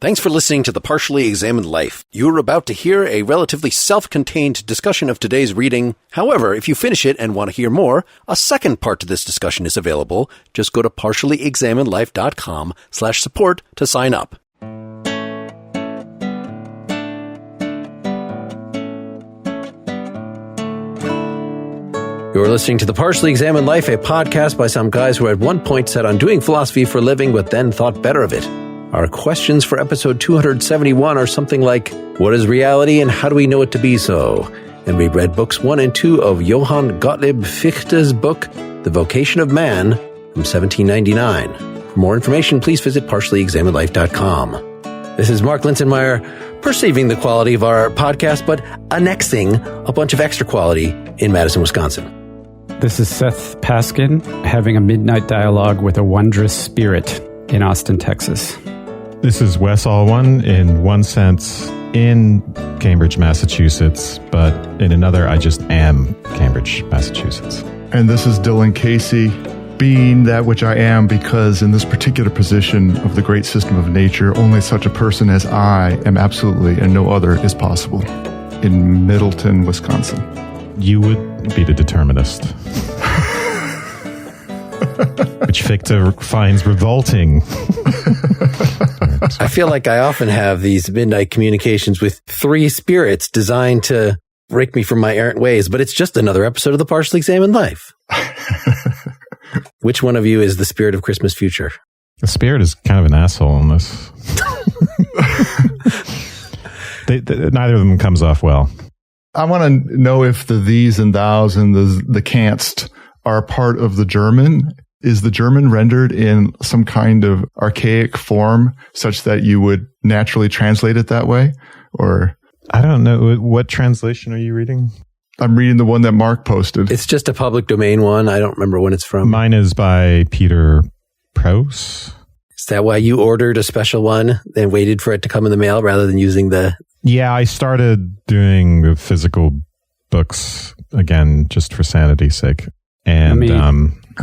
Thanks for listening to The Partially Examined Life. You are about to hear a relatively self-contained discussion of today's reading. However, if you finish it and want to hear more, a second part to this discussion is available. Just go to partiallyexaminedlife.com/support to sign up. You're listening to The Partially Examined Life, a podcast by some guys who at one point set on doing philosophy for a living, but then thought better of it. Our questions for episode 271 are something like, what is reality and how do we know it to be so? And we read books 1 and 2 of Johann Gottlieb Fichte's book, The Vocation of Man, from 1799. For more information, please visit partiallyexaminedlife.com. This is Mark Linsenmeyer, perceiving the quality of our podcast, but annexing a bunch of extra quality in Madison, Wisconsin. This is Seth Paskin, having a midnight dialogue with a wondrous spirit in Austin, Texas. This is Wes Alwan, in one sense in Cambridge, Massachusetts, but in another, I just am Cambridge, Massachusetts. And this is Dylan Casey, being that which I am, because in this particular position of the great system of nature, only such a person as I am absolutely, and no other is possible, in Middleton, Wisconsin. You would be the determinist. Which Fichte finds revolting. I feel like I often have these midnight communications with three spirits designed to break me from my errant ways, but it's just another episode of The Partially Examined Life. Which one of you is the spirit of Christmas future? The spirit is kind of an asshole in this. Neither of them comes off well. I want to know if the these and thous and the canst are part of the German. Is the German rendered in some kind of archaic form such that you would naturally translate it that way? Or I don't know. What translation are you reading? I'm reading the one that Mark posted. It's just a public domain one. I don't remember when it's from. Mine is by Peter Prouse. Is that why you ordered a special one and waited for it to come in the mail rather than using the... Yeah, I started doing the physical books again just for sanity's sake. And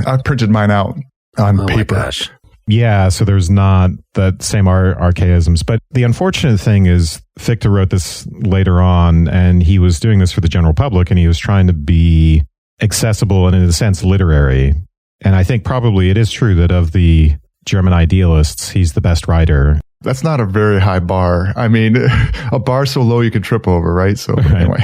I printed mine out on paper. My gosh. Yeah, so there's not that same archaisms. But the unfortunate thing is Fichte wrote this later on, and he was doing this for the general public, and he was trying to be accessible and, in a sense, literary. And I think probably it is true that of the German idealists, he's the best writer. That's not a very high bar. I mean, a bar so low you can trip over, right? So anyway.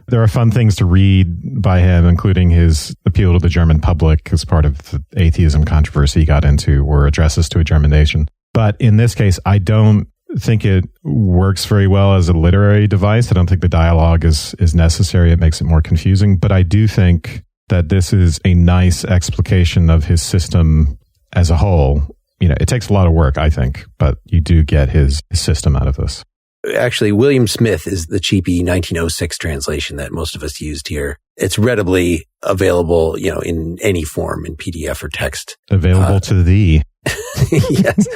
There are fun things to read by him, including his appeal to the German public as part of the atheism controversy he got into, or addresses to a German nation. But in this case, I don't think it works very well as a literary device. I don't think the dialogue is necessary. It makes it more confusing. But I do think that this is a nice explication of his system as a whole. You know, it takes a lot of work, I think, but you do get his system out of this. Actually, William Smith is the cheapy 1906 translation that most of us used here. It's readily available, you know, in any form, in PDF or text. Available to thee. Yes.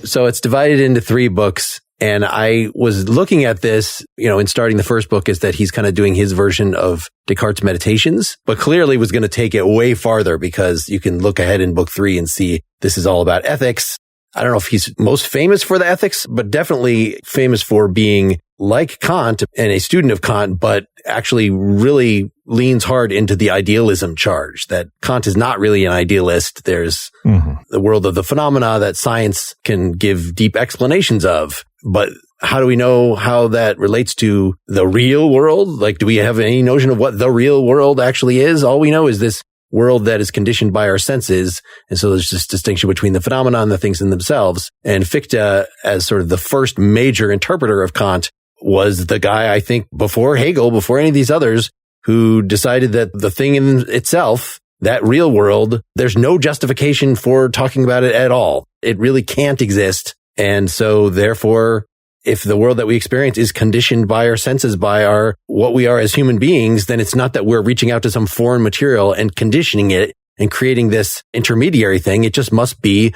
So it's divided into 3 books. And I was looking at this, you know, in starting the first book, is that he's kind of doing his version of Descartes' Meditations, but clearly was going to take it way farther, because you can look ahead in book 3 and see this is all about ethics. I don't know if he's most famous for the ethics, but definitely famous for being like Kant and a student of Kant, but actually really leans hard into the idealism charge, that Kant is not really an idealist. There's the world of the phenomena that science can give deep explanations of. But how do we know how that relates to the real world? Like, do we have any notion of what the real world actually is? All we know is this world that is conditioned by our senses. And so there's this distinction between the phenomena and the things in themselves. And Fichte, as sort of the first major interpreter of Kant, was the guy, I think, before Hegel, before any of these others, who decided that the thing in itself, that real world, there's no justification for talking about it at all. It really can't exist. And so therefore, if the world that we experience is conditioned by our senses, by what we are as human beings, then it's not that we're reaching out to some foreign material and conditioning it and creating this intermediary thing. It just must be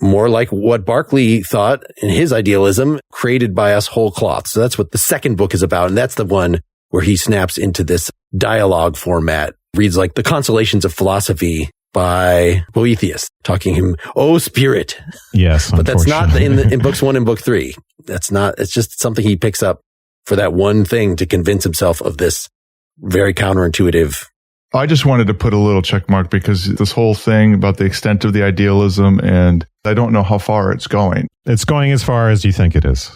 more like what Berkeley thought in his idealism, created by us whole cloth. So that's what the second book is about. And that's the one where he snaps into this dialogue format. Reads like The Consolations of Philosophy by Boethius. talking him, "Oh, spirit." Yes, but that's not in books 1 and book 3. That's not. It's just something he picks up for that one thing to convince himself of this very counterintuitive. I just wanted to put a little check mark because this whole thing about the extent of the idealism, and I don't know how far it's going. It's going as far as you think it is.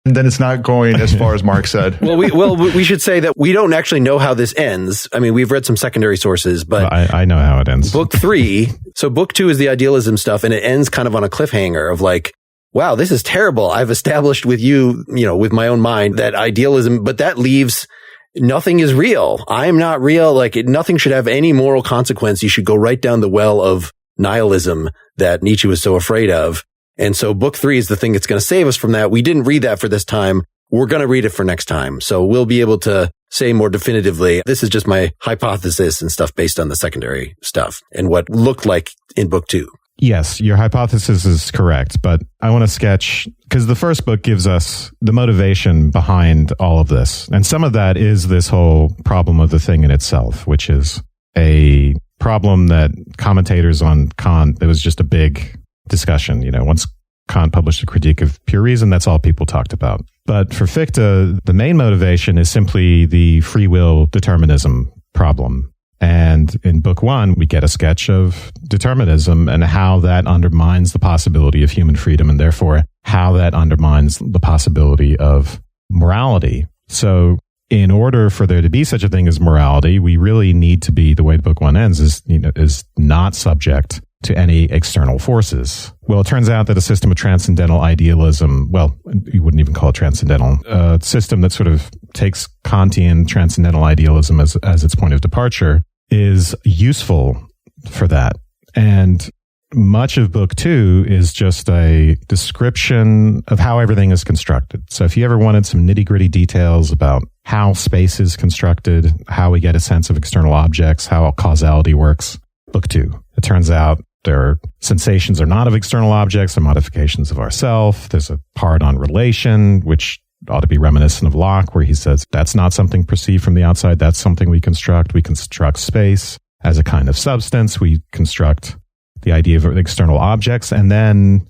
And then it's not going as far as Mark said. Well, we should say that we don't actually know how this ends. I mean, we've read some secondary sources, but I know how it ends. Book 3. So book 2 is the idealism stuff, and it ends kind of on a cliffhanger of like, wow, this is terrible. I've established with you, with my own mind that idealism, but that leaves nothing is real. I am not real. Like nothing should have any moral consequence. You should go right down the well of nihilism that Nietzsche was so afraid of. And so book 3 is the thing that's going to save us from that. We didn't read that for this time. We're going to read it for next time. So we'll be able to say more definitively, this is just my hypothesis and stuff based on the secondary stuff and what looked like in book 2. Yes, your hypothesis is correct, but I want to sketch, because the first book gives us the motivation behind all of this. And some of that is this whole problem of the thing in itself, which is a problem that commentators on Kant, there was just a big discussion. Once Kant published a critique of pure reason, that's all people talked about. But for Fichte, the main motivation is simply the free will determinism problem. And in book 1, we get a sketch of determinism and how that undermines the possibility of human freedom and therefore how that undermines the possibility of morality. So in order for there to be such a thing as morality, we really need to be, the way book 1 ends, is not subject to any external forces. Well, it turns out that a system of transcendental idealism, well, you wouldn't even call it transcendental, a system that sort of takes Kantian transcendental idealism as its point of departure, is useful for that. And much of book 2 is just a description of how everything is constructed. So if you ever wanted some nitty-gritty details about how space is constructed, how we get a sense of external objects, how causality works, book 2. It turns out sensations are not of external objects, they're modifications of ourself. There's a part on relation, which ought to be reminiscent of Locke, where he says that's not something perceived from the outside, that's something we construct. We construct space as a kind of substance. We construct the idea of external objects. And then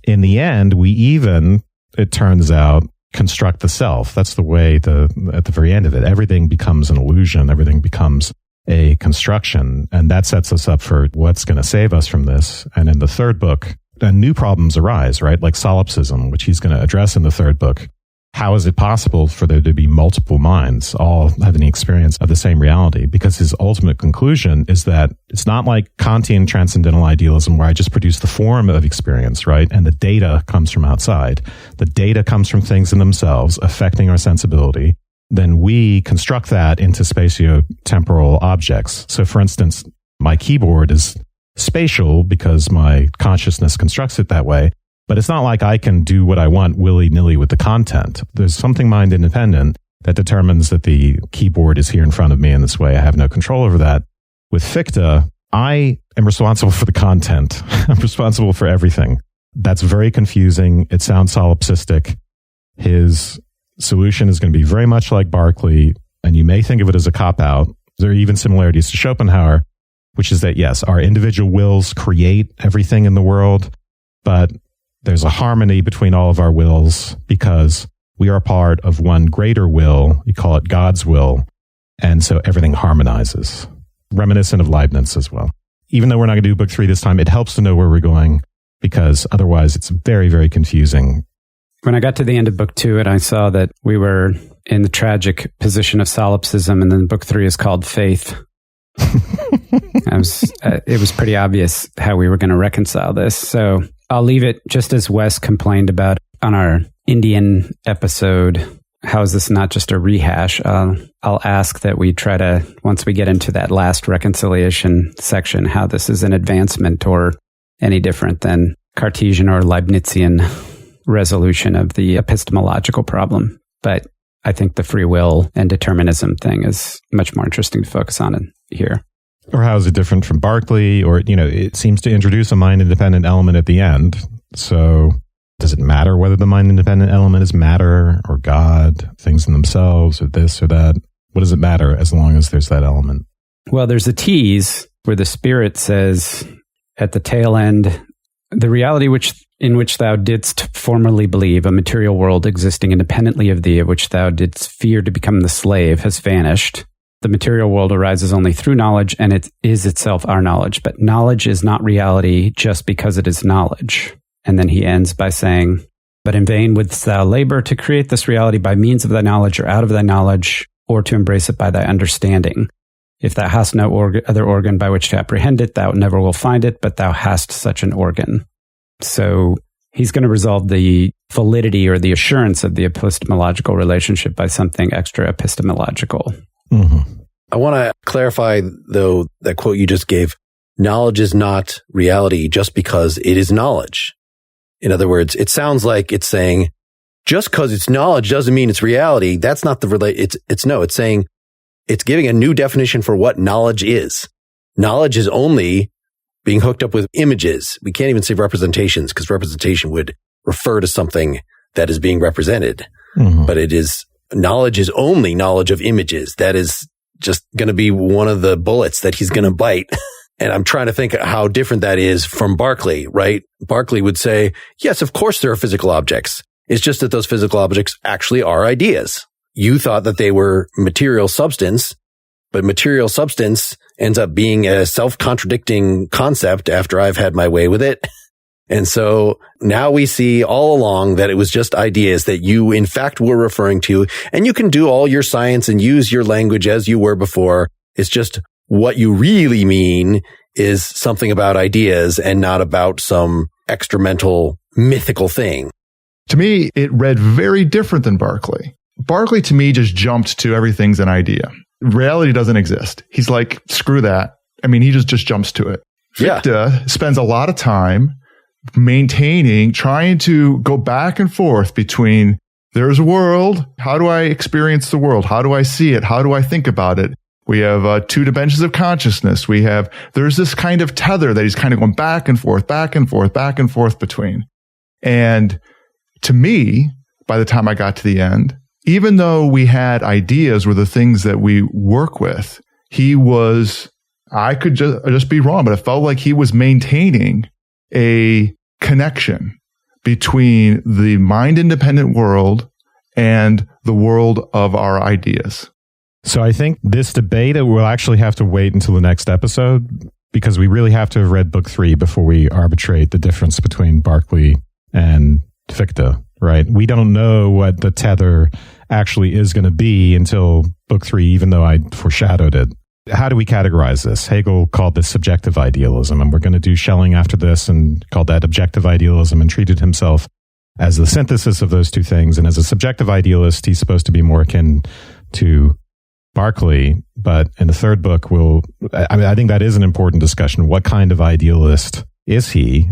in the end, we even, it turns out, construct the self. That's the way at the very end of it, everything becomes an illusion. Everything becomes a construction. And that sets us up for what's going to save us from this. And in the third book, new problems arise, right? Like solipsism, which he's going to address in the third book. How is it possible for there to be multiple minds all having the experience of the same reality? Because his ultimate conclusion is that it's not like Kantian transcendental idealism where I just produce the form of experience, right? And the data comes from outside. The data comes from things in themselves affecting our sensibility. Then we construct that into spatio-temporal objects. So for instance, my keyboard is spatial because my consciousness constructs it that way. But it's not like I can do what I want willy-nilly with the content. There's something mind-independent that determines that the keyboard is here in front of me in this way. I have no control over that. With Fichte, I am responsible for the content. I'm responsible for everything. That's very confusing. It sounds solipsistic. His solution is going to be very much like Berkeley, and you may think of it as a cop-out. There are even similarities to Schopenhauer, which is that, yes, our individual wills create everything in the world, but there's a harmony between all of our wills because we are part of one greater will. We call it God's will. And so everything harmonizes. Reminiscent of Leibniz as well. Even though we're not going to do book 3 this time, it helps to know where we're going because otherwise it's very, very confusing. When I got to the end of book 2 and I saw that we were in the tragic position of solipsism and then book 3 is called faith, it was pretty obvious how we were going to reconcile this. So I'll leave it just as Wes complained about on our Indian episode. How is this not just a rehash? I'll ask that we try to, once we get into that last reconciliation section, how this is an advancement or any different than Cartesian or Leibnizian resolution of the epistemological problem. But I think the free will and determinism thing is much more interesting to focus on here. Or how is it different from Berkeley? Or, it seems to introduce a mind-independent element at the end. So does it matter whether the mind-independent element is matter or God, things in themselves, or this or that? What does it matter as long as there's that element? Well, there's a tease where the spirit says, at the tail end, the reality in which thou didst formerly believe, a material world existing independently of thee, of which thou didst fear to become the slave, has vanished. The material world arises only through knowledge, and it is itself our knowledge. But knowledge is not reality just because it is knowledge. And then he ends by saying, but in vain wouldst thou labor to create this reality by means of thy knowledge or out of thy knowledge, or to embrace it by thy understanding. If thou hast no other organ by which to apprehend it, thou never will find it, but thou hast such an organ. So he's going to resolve the validity or the assurance of the epistemological relationship by something extra epistemological. Mm-hmm. I want to clarify, though, that quote you just gave. Knowledge is not reality just because it is knowledge. In other words, it sounds like it's saying, just because it's knowledge doesn't mean it's reality. That's not the it's saying, it's giving a new definition for what knowledge is. Knowledge is only being hooked up with images. We can't even say representations because representation would refer to something that is being represented. Mm-hmm. But knowledge is only knowledge of images. That is just going to be one of the bullets that he's going to bite. And I'm trying to think how different that is from Berkeley, right? Berkeley would say, yes, of course there are physical objects. It's just that those physical objects actually are ideas. You thought that they were material substance, but material substance ends up being a self-contradicting concept after I've had my way with it. And so now we see all along that it was just ideas that you, in fact, were referring to. And you can do all your science and use your language as you were before. It's just what you really mean is something about ideas and not about some extramental mythical thing. To me, it read very different than Berkeley. Berkeley, to me, just jumped to everything's an idea. Reality doesn't exist. He's like, screw that. I mean, he just jumps to it. Fichte spends a lot of time trying to go back and forth between there's a world. How do I experience the world? How do I see it? How do I think about it? We have two dimensions of consciousness. There's this kind of tether that he's kind of going back and forth, back and forth, back and forth between. And to me, by the time I got to the end, even though we had ideas were the things that we work with, I could just be wrong, but it felt like he was maintaining a connection between the mind-independent world and the world of our ideas. So I think this debate will actually have to wait until the next episode because we really have to have read book 3 before we arbitrate the difference between Berkeley and Fichte, right? We don't know what the tether actually is going to be until book 3, even though I foreshadowed it. How do we categorize this? Hegel called this subjective idealism, and we're going to do Schelling after this and called that objective idealism and treated himself as the synthesis of those two things. And as a subjective idealist, he's supposed to be more akin to Berkeley. But in the third book, I think that is an important discussion. What kind of idealist is he?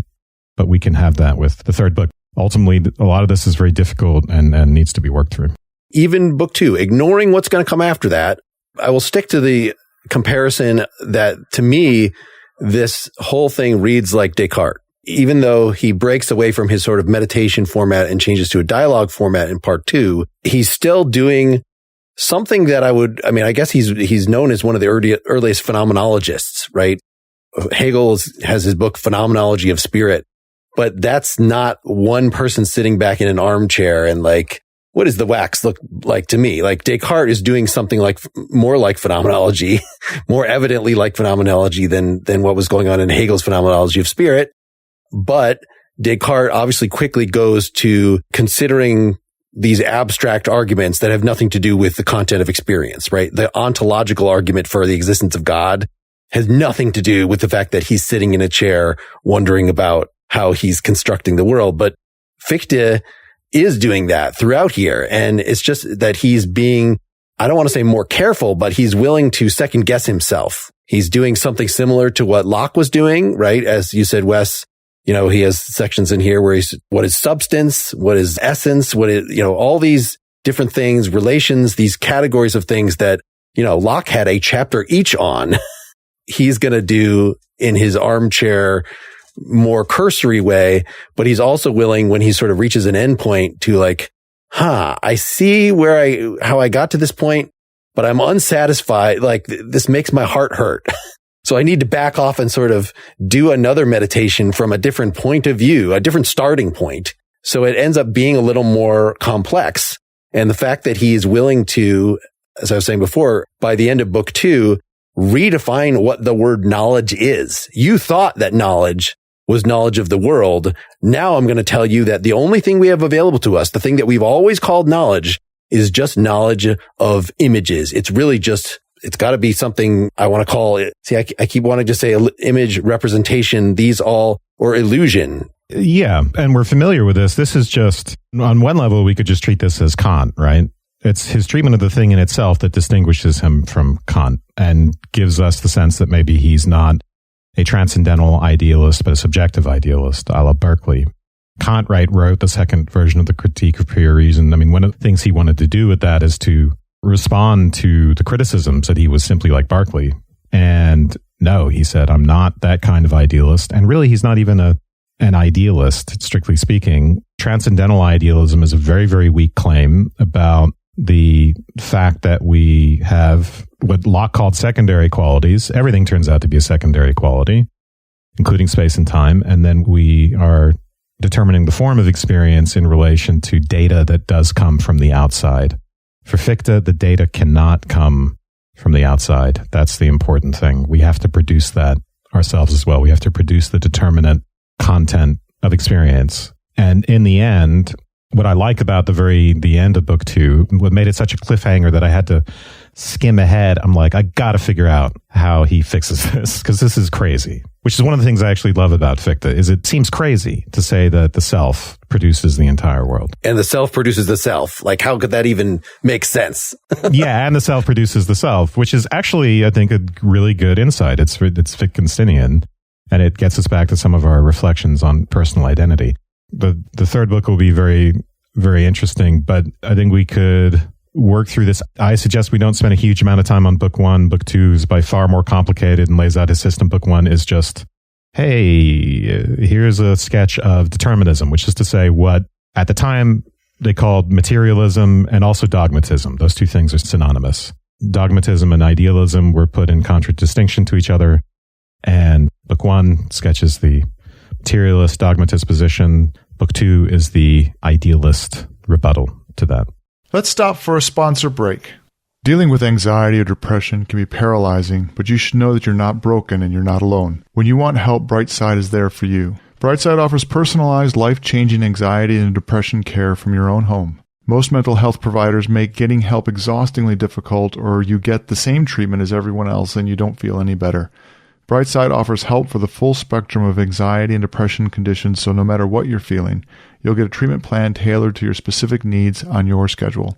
But we can have that with the third book. Ultimately, a lot of this is very difficult and needs to be worked through. Even book 2, ignoring what's going to come after that, I will stick to the comparison that, to me, this whole thing reads like Descartes. Even though he breaks away from his sort of meditation format and changes to a dialogue format in part 2, he's still doing something that I guess he's known as one of the earliest phenomenologists, right? Hegel has his book, Phenomenology of Spirit, but that's not one person sitting back in an armchair and like, what does the wax look like to me? Like Descartes is doing something like more like phenomenology, more evidently like phenomenology than what was going on in Hegel's Phenomenology of Spirit. But Descartes obviously quickly goes to considering these abstract arguments that have nothing to do with the content of experience, right? The ontological argument for the existence of God has nothing to do with the fact that he's sitting in a chair wondering about how he's constructing the world. But Fichte is doing that throughout here. And it's just that he's being, I don't want to say more careful, but he's willing to second guess himself. He's doing something similar to what Locke was doing, right? As you said, Wes, he has sections in here where what is substance? What is essence? What is, all these different things, relations, these categories of things that, Locke had a chapter each on. He's going to do in his armchair, more cursory way, but he's also willing when he sort of reaches an end point to like, I see how I got to this point, but I'm unsatisfied. Like this makes my heart hurt. So I need to back off and sort of do another meditation from a different point of view, a different starting point. So it ends up being a little more complex. And the fact that he is willing to, as I was saying before, by the end of book 2, redefine what the word knowledge is. You thought that knowledge was knowledge of the world. Now I'm going to tell you that the only thing we have available to us, the thing that we've always called knowledge, is just knowledge of images. It's really just, it's got to be something I want to call it. See, I keep wanting to say image, representation, these all, or illusion. Yeah. And we're familiar with this. This is just, on one level, we could just treat this as Kant, right? It's his treatment of the thing in itself that distinguishes him from Kant and gives us the sense that maybe he's not a transcendental idealist, but a subjective idealist, a la Berkeley. Kant, right, wrote the second version of the Critique of Pure Reason. I mean, one of the things he wanted to do with that is to respond to the criticisms that he was simply like Berkeley. And no, he said, I'm not that kind of idealist. And really, he's not even an idealist, strictly speaking. Transcendental idealism is a very, very weak claim about the fact that we have what Locke called secondary qualities. Everything turns out to be a secondary quality, including space and time. And then we are determining the form of experience in relation to data that does come from the outside. For Fichte, the data cannot come from the outside. That's the important thing. We have to produce that ourselves as well. We have to produce the determinate content of experience. And in the end, what I like about the end of book 2, what made it such a cliffhanger that I had to skim ahead, I'm like, I got to figure out how he fixes this, because this is crazy. Which is one of the things I actually love about Fichte, is it seems crazy to say that the self produces the entire world. And the self produces the self. Like, how could that even make sense? Yeah, and the self produces the self, which is actually, I think, a really good insight. It's Wittgensteinian, and it gets us back to some of our reflections on personal identity. The third book will be very, very interesting, but I think we could work through this. I suggest we don't spend a huge amount of time on book 1. Book 2 is by far more complicated and lays out his system. Book 1 is just, hey, here's a sketch of determinism, which is to say what at the time they called materialism and also dogmatism. Those two things are synonymous. Dogmatism and idealism were put in contradistinction to each other. And book 1 sketches the materialist dogmatist position. Book 2 is the idealist rebuttal to that. Let's stop for a sponsor break. Dealing with anxiety or depression can be paralyzing, but you should know that you're not broken and you're not alone. When you want help, Brightside is there for you. Brightside offers personalized, life-changing anxiety and depression care from your own home. Most mental health providers make getting help exhaustingly difficult, or you get the same treatment as everyone else and you don't feel any better. Brightside offers help for the full spectrum of anxiety and depression conditions, so no matter what you're feeling, you'll get a treatment plan tailored to your specific needs on your schedule.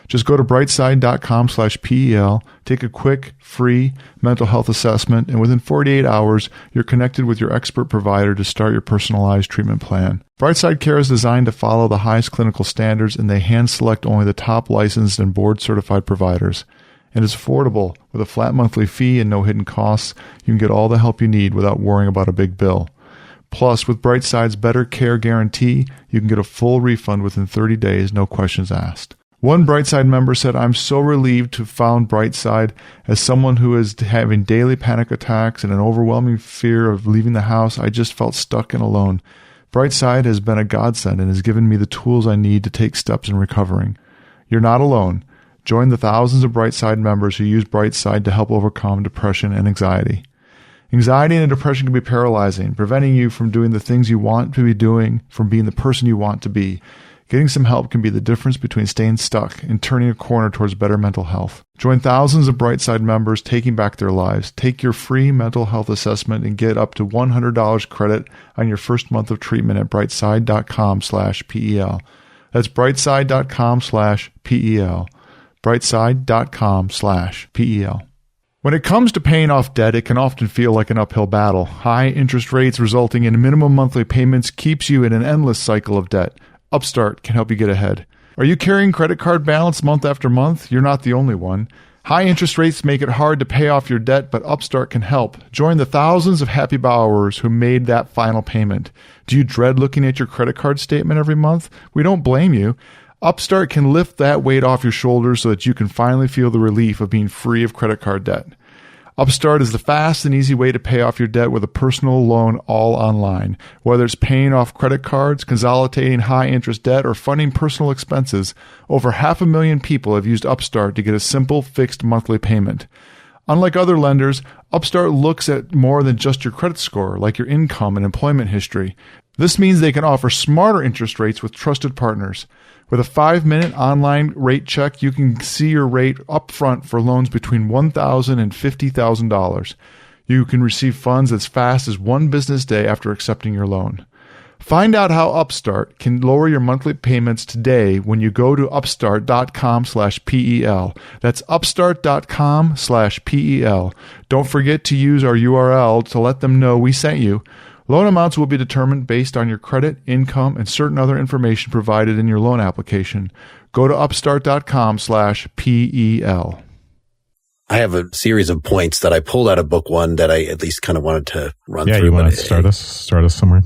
Just go to brightside.com/PEL, take a quick, free mental health assessment, and within 48 hours, you're connected with your expert provider to start your personalized treatment plan. Brightside Care is designed to follow the highest clinical standards, and they hand-select only the top licensed and board-certified providers. And it's affordable. With a flat monthly fee and no hidden costs, you can get all the help you need without worrying about a big bill. Plus, with Brightside's Better Care Guarantee, you can get a full refund within 30 days, no questions asked. One Brightside member said, I'm so relieved to have found Brightside. As someone who is having daily panic attacks and an overwhelming fear of leaving the house, I just felt stuck and alone. Brightside has been a godsend and has given me the tools I need to take steps in recovering. You're not alone. Join the thousands of Brightside members who use Brightside to help overcome depression and anxiety. Anxiety and depression can be paralyzing, preventing you from doing the things you want to be doing, from being the person you want to be. Getting some help can be the difference between staying stuck and turning a corner towards better mental health. Join thousands of Brightside members taking back their lives. Take your free mental health assessment and get up to $100 credit on your first month of treatment at brightside.com/PEL. That's brightside.com/PEL. brightside.com/PEL. When it comes to paying off debt, it can often feel like an uphill battle. High interest rates resulting in minimum monthly payments keeps you in an endless cycle of debt. Upstart can help you get ahead. Are you carrying credit card balance month after month? You're not the only one. High interest rates make it hard to pay off your debt, but Upstart can help. Join the thousands of happy borrowers who made that final payment. Do you dread looking at your credit card statement every month? We don't blame you. Upstart can lift that weight off your shoulders so that you can finally feel the relief of being free of credit card debt. Upstart is the fast and easy way to pay off your debt with a personal loan all online. Whether it's paying off credit cards, consolidating high-interest debt, or funding personal expenses, over 500,000 people have used Upstart to get a simple, fixed monthly payment. Unlike other lenders, Upstart looks at more than just your credit score, like your income and employment history. This means they can offer smarter interest rates with trusted partners. With a 5-minute online rate check, you can see your rate up front for loans between $1,000 and $50,000. You can receive funds as fast as 1 business day after accepting your loan. Find out how Upstart can lower your monthly payments today when you go to upstart.com/PEL. That's upstart.com/PEL. Don't forget to use our URL to let them know we sent you. Loan amounts will be determined based on your credit, income, and certain other information provided in your loan application. Go to upstart.com/PEL. I have a series of points that I pulled out of book 1 that I at least kind of wanted to run through. Yeah, you want to start us somewhere?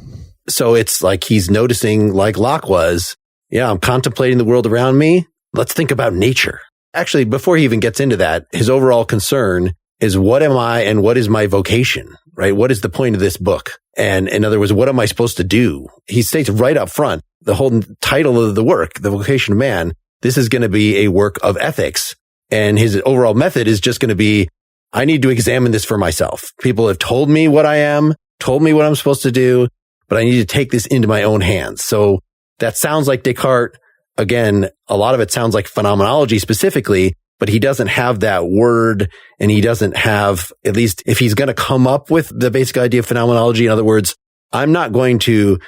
So it's like he's noticing, like Locke was, I'm contemplating the world around me. Let's think about nature. Actually, before he even gets into that, his overall concern is, what am I and what is my vocation, right? What is the point of this book? And in other words, what am I supposed to do? He states right up front, the whole title of the work, The Vocation of Man, this is going to be a work of ethics. And his overall method is just going to be, I need to examine this for myself. People have told me what I am, told me what I'm supposed to do, but I need to take this into my own hands. So that sounds like Descartes. Again, a lot of it sounds like phenomenology specifically, but he doesn't have that word, and he doesn't have, at least if he's going to come up with the basic idea of phenomenology, in other words, I'm not going to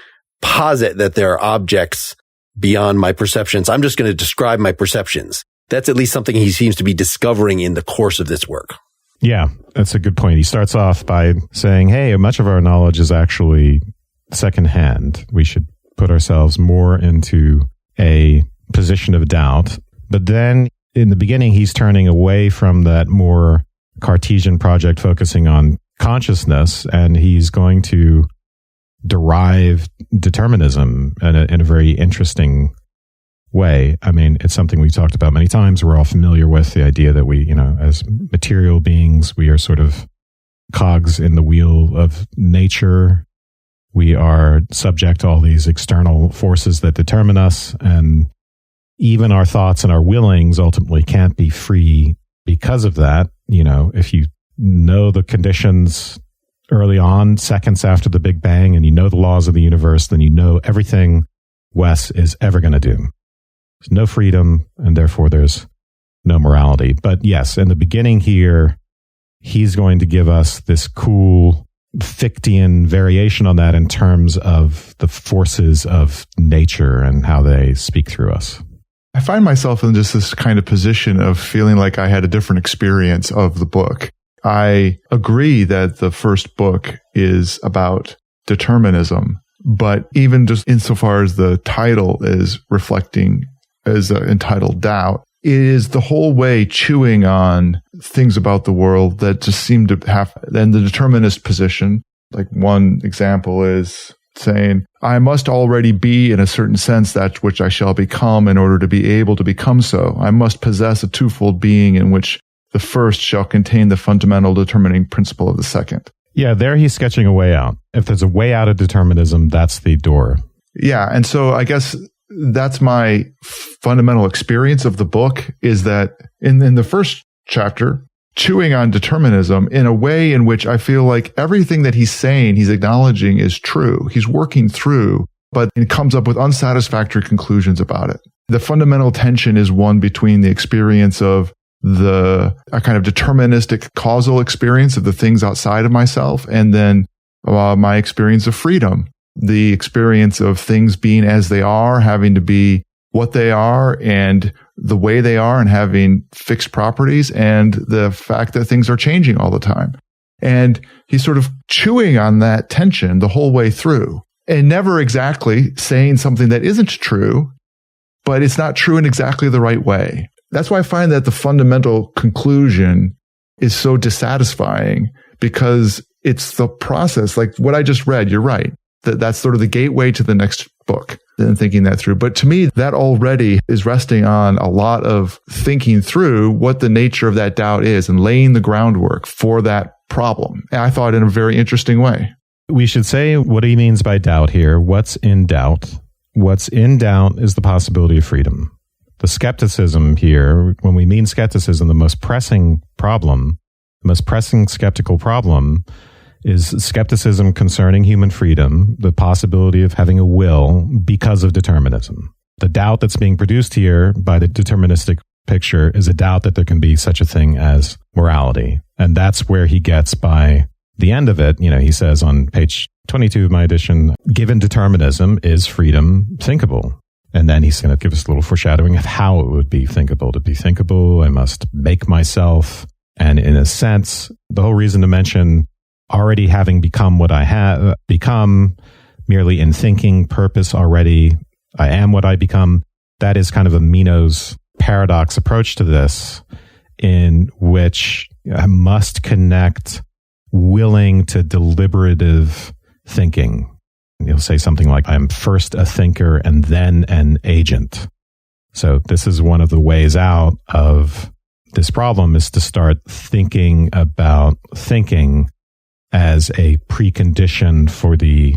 posit that there are objects beyond my perceptions. I'm just going to describe my perceptions. That's at least something he seems to be discovering in the course of this work. Yeah, that's a good point. He starts off by saying, hey, much of our knowledge is actually secondhand. We should put ourselves more into a position of doubt. But then in the beginning, he's turning away from that more Cartesian project focusing on consciousness, and he's going to derive determinism in a very interesting way. I mean, it's something we've talked about many times. We're all familiar with the idea that we, as material beings, we are sort of cogs in the wheel of nature. We are subject to all these external forces that determine us, and even our thoughts and our willings ultimately can't be free because of that. If you know the conditions early on, seconds after the Big Bang, and you know the laws of the universe, then you know everything Wes is ever going to do. There's no freedom, and therefore there's no morality. But yes, in the beginning here, he's going to give us this cool Fichtean variation on that in terms of the forces of nature and how they speak through us. I find myself in just this kind of position of feeling like I had a different experience of the book. I agree that the first book is about determinism, but even just insofar as the title is reflecting, is entitled Doubt, it is the whole way chewing on things about the world that just seem to have, and the determinist position. Like one example is saying, I must already be in a certain sense that which I shall become in order to be able to become so. I must possess a twofold being in which the first shall contain the fundamental determining principle of the second. Yeah, there he's sketching a way out. If there's a way out of determinism, that's the door. Yeah, and so I guess that's my fundamental experience of the book, is that in the first chapter, chewing on determinism in a way in which I feel like everything that he's saying, he's acknowledging is true. He's working through, but it comes up with unsatisfactory conclusions about it. The fundamental tension is one between the experience of a kind of deterministic causal experience of the things outside of myself, and then my experience of freedom. The experience of things being as they are, having to be what they are and the way they are, and having fixed properties, and the fact that things are changing all the time. And he's sort of chewing on that tension the whole way through, and never exactly saying something that isn't true, but it's not true in exactly the right way. That's why I find that the fundamental conclusion is so dissatisfying, because it's the process. Like what I just read, you're right. That's sort of the gateway to the next book. and thinking that through. But to me, that already is resting on a lot of thinking through what the nature of that doubt is and laying the groundwork for that problem. And I thought in a very interesting way. We should say what he means by doubt here. What's in doubt? What's in doubt is the possibility of freedom. The skepticism here, when we mean skepticism, the most pressing skeptical problem is skepticism concerning human freedom, the possibility of having a will because of determinism. The doubt that's being produced here by the deterministic picture is a doubt that there can be such a thing as morality. And that's where he gets by the end of it. He says on page 22 of my edition, given determinism, is freedom thinkable? And then he's going to give us a little foreshadowing of how it would be thinkable. To be thinkable, I must make myself. And in a sense, the whole reason to mention already having become what I have become, merely in thinking purpose already, I am what I become. That is kind of a Meno's paradox approach to this, in which I must connect willing to deliberative thinking. He'll say something like, I'm first a thinker and then an agent. So this is one of the ways out of this problem, is to start thinking about thinking as a precondition for the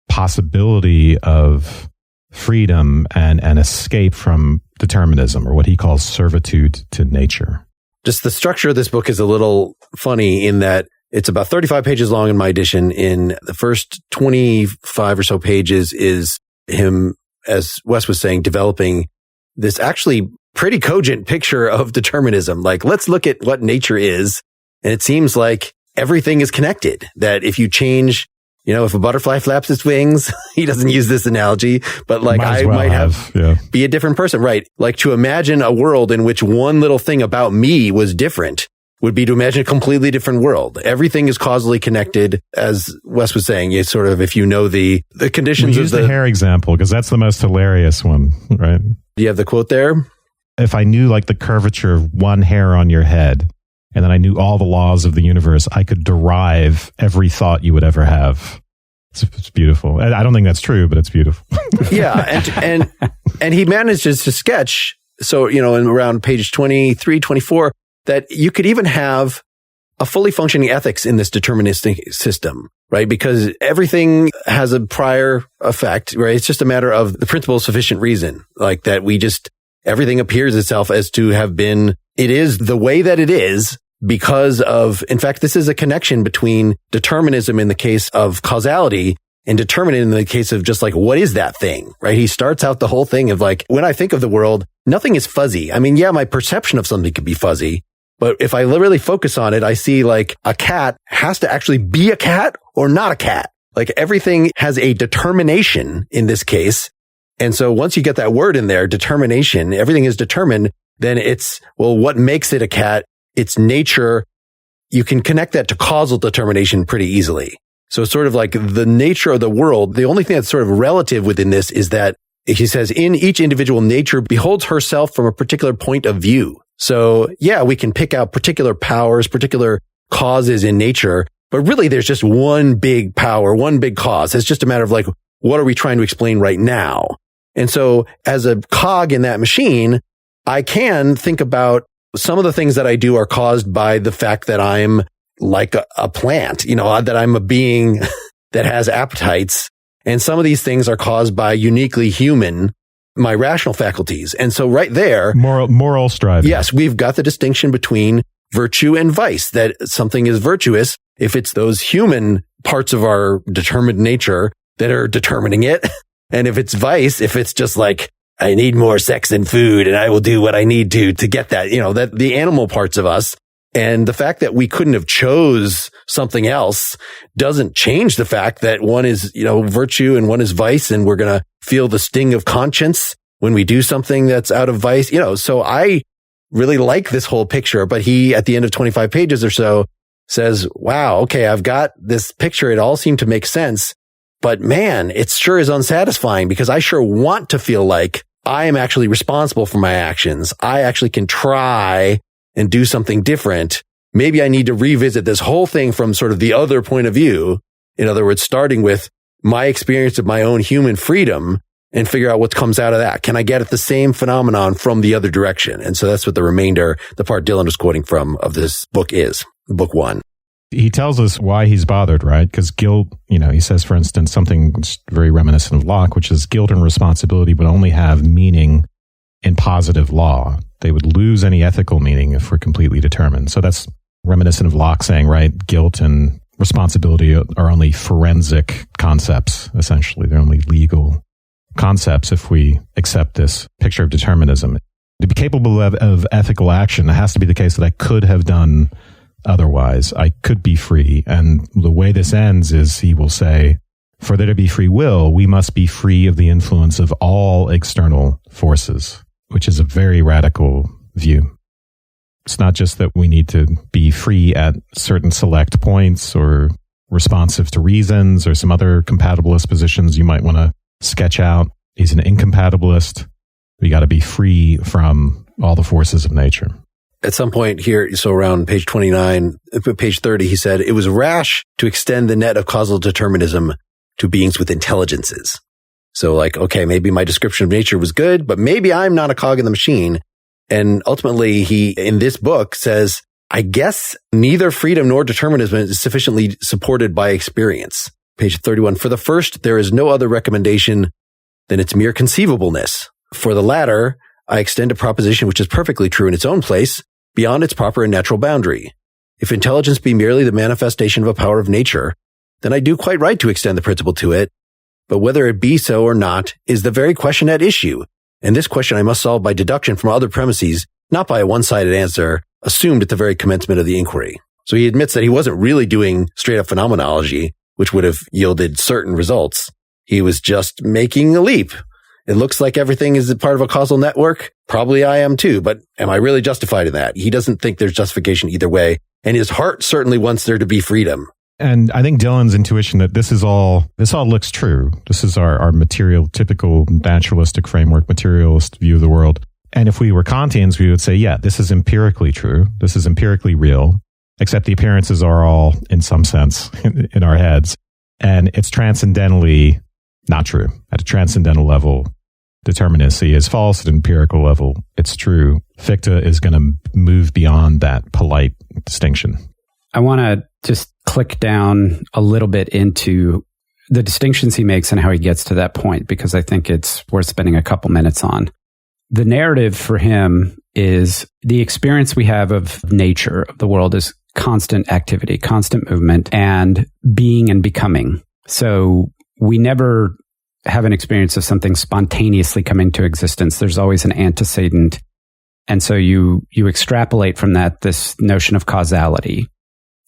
possibility of freedom and an escape from determinism, or what he calls servitude to nature. Just the structure of this book is a little funny in that it's about 35 pages long in my edition. In the first 25 or so pages is him, as Wes was saying, developing this actually pretty cogent picture of determinism. Like, let's look at what nature is. And it seems like everything is connected, that if you change, if a butterfly flaps its wings, he doesn't use this analogy, but like I might be a different person, right? Like to imagine a world in which one little thing about me was different would be to imagine a completely different world. Everything is causally connected, as Wes was saying. It's sort of, if you know the conditions use the hair example, because that's the most hilarious one, right? Do you have the quote there? If I knew like the curvature of one hair on your head, and then I knew all the laws of the universe, I could derive every thought you would ever have. It's beautiful. I don't think that's true, but it's beautiful. Yeah. And he manages to sketch. So, in around page 23, 24, that you could even have a fully functioning ethics in this deterministic system, right? Because everything has a prior effect, right? It's just a matter of the principle of sufficient reason, like that everything appears itself as to have been, it is the way that it is because of, in fact, this is a connection between determinism in the case of causality and determinism in the case of just like, what is that thing, right? He starts out the whole thing of like, when I think of the world, nothing is fuzzy. I mean, yeah, my perception of something could be fuzzy, but if I really focus on it, I see like a cat has to actually be a cat or not a cat. Like everything has a determination in this case. And so once you get that word in there, determination, everything is determined, then it's, well, what makes it a cat? It's nature. You can connect that to causal determination pretty easily. So it's sort of like the nature of the world. The only thing that's sort of relative within this is that he says, in each individual, nature beholds herself from a particular point of view. So yeah, we can pick out particular powers, particular causes in nature, but really there's just one big power, one big cause. It's just a matter of like, what are we trying to explain right now? And so as a cog in that machine, I can think about some of the things that I do are caused by the fact that I'm like a plant, that I'm a being that has appetites. And some of these things are caused by uniquely human, my rational faculties. And so right there, moral striving. Yes, we've got the distinction between virtue and vice, that something is virtuous if it's those human parts of our determined nature that are determining it. And if it's vice, if it's just like, I need more sex and food and I will do what I need to get that, that the animal parts of us. And the fact that we couldn't have chose something else doesn't change the fact that one is, virtue and one is vice. And we're going to feel the sting of conscience when we do something that's out of vice, so I really like this whole picture, but he, at the end of 25 pages or so, says, wow, okay, I've got this picture. It all seemed to make sense, but man, it sure is unsatisfying because I sure want to feel like I am actually responsible for my actions. I actually can try and do something different. Maybe I need to revisit this whole thing from sort of the other point of view. In other words, starting with my experience of my own human freedom and figure out what comes out of that. Can I get at the same phenomenon from the other direction? And so that's what the remainder, the part Dylan was quoting from of this book is, book 1. He tells us why he's bothered, right? Because guilt, he says, for instance, something very reminiscent of Locke, which is guilt and responsibility would only have meaning in positive law. They would lose any ethical meaning if we're completely determined. So that's reminiscent of Locke saying, right, guilt and responsibility are only forensic concepts, essentially. They're only legal concepts if we accept this picture of determinism. To be capable of ethical action, it has to be the case that I could have done otherwise. I could be free. And the way this ends is he will say, for there to be free will, we must be free of the influence of all external forces, which is a very radical view. It's not just that we need to be free at certain select points or responsive to reasons or some other compatibilist positions you might want to sketch out. He's an incompatibilist. We got to be free from all the forces of nature. At some point here, so around page 29, page 30, he said, it was rash to extend the net of causal determinism to beings with intelligences. So okay, maybe my description of nature was good, but maybe I'm not a cog in the machine. And ultimately, he, in this book, says, I guess neither freedom nor determinism is sufficiently supported by experience. Page 31, for the first, there is no other recommendation than its mere conceivableness. For the latter, I extend a proposition which is perfectly true in its own place, beyond its proper and natural boundary. If intelligence be merely the manifestation of a power of nature, then I do quite right to extend the principle to it. But whether it be so or not is the very question at issue. And this question I must solve by deduction from other premises, not by a one-sided answer assumed at the very commencement of the inquiry. So he admits that he wasn't really doing straight-up phenomenology, which would have yielded certain results. He was just making a leap. It looks like everything is a part of a causal network. Probably I am too, but am I really justified in that? He doesn't think there's justification either way. And his heart certainly wants there to be freedom. And I think Dylan's intuition that this all looks true. This is our material, typical naturalistic framework, materialist view of the world. And if we were Kantians, we would say, yeah, this is empirically true. This is empirically real, except the appearances are all, in some sense, in our heads. And it's transcendentally not true. At a transcendental level, determinacy is false. At an empirical level, it's true. Fichte is going to move beyond that polite distinction. I want to just click down a little bit into the distinctions he makes and how he gets to that point, because I think it's worth spending a couple minutes on. The narrative for him is the experience we have of nature, of the world, is constant activity, constant movement, and being and becoming. So we never have an experience of something spontaneously coming to existence. There's always an antecedent. And so you extrapolate from that this notion of causality,